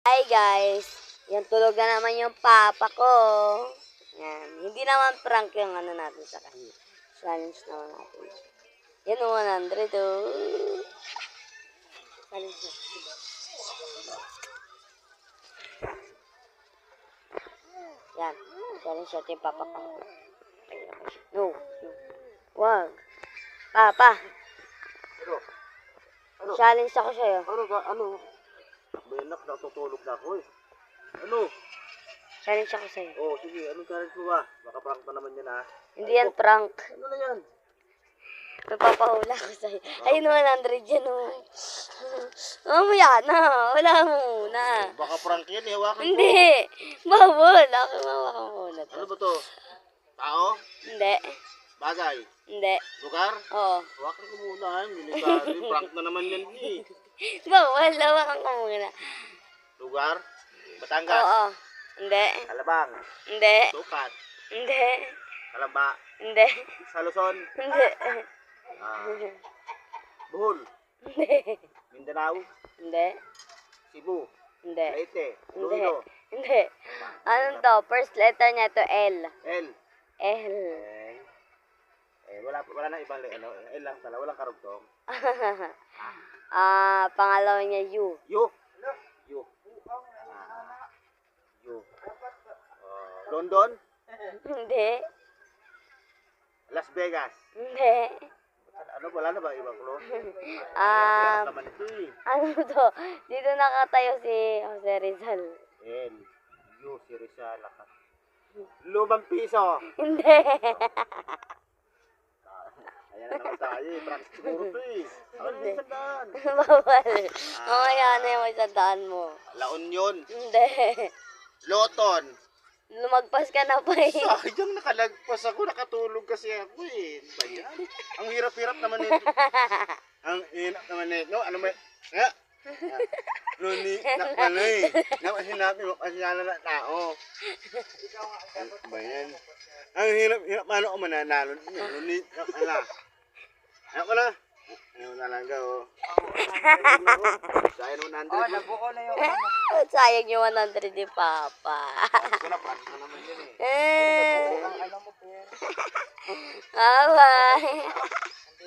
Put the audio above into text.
Hi guys, yan tulog na naman yung papa ko. Yan, hindi naman prank yung ano natin sa kanya. Challenge naman natin. Yan o, 100 oh. Challenge natin. Yan, challenge natin yung papa ko. No, wag. Papa, Ano? challenge ako sa'yo. Ano? Benak, natutulog na ako eh. Ano? Challenge ako sa'yo. Oh, sige, anong challenge mo ba? Baka prank pa naman yan ha. Hindi yan prank. Ano na yan? Napapahula ko sa'yo. Ayun, 100 yan oh. Mamaya na. Wala muna. Baka prank yan eh, hawakan ko. Hindi. Bawal. Ako mawakan muna to. Ano ba to? Tao? Hindi. Bagay? Hindi. Lugar? Oo. Hawakan ko muna ha. Military, prank na naman yan eh. Bawal. Hawakan ko muna. Lugar? Batangas? Oo. Hindi. Alabang? Hindi. Sukat? Hindi. Kalamba? Hindi. Sa Luzon? Hindi. Bohol? Hindi. Mindanao? Hindi. Cebu? Hindi. Leyte? Hindi. Iloilo? Hindi. Ano to? First letter niya to L. L? L. Wala na ibang ano, L lang pala, walang karugtong. Pangalawa niya U. U. U. U. London? Hindi. Las Vegas? Hindi. Ano, wala na ba ibang clue? Naman ito eh. Ano to? Dito nakatayo si Jose Rizal. L. U. Si Rizal. Lumang piso. Hindi. Ayan na naman tayo eh. Practice siguro ito eh. Ano yung sandaan? Bawal. Mamaya na yung isang daan mo. La Union. Hindi. Loton. Lumagpas ka na pa eh. Sayang nakalagpas ako. Nakatulog kasi ako eh. Ano ba yan? Ang hirap-hirap naman nito. Ang hirap naman nito. Ano ba? Luni, nakalay. Sinabi mo kasi na tao. Ano ba yan? Ang hirap, paano ako mananalo? Luni, nakala. Ano ka na? Ano na lang ka, oh. Sayang 100. Oh, nabuko na yung ano. Sayang yung 100 ni Papa. Ito na, practice na naman yan eh. Bye-bye.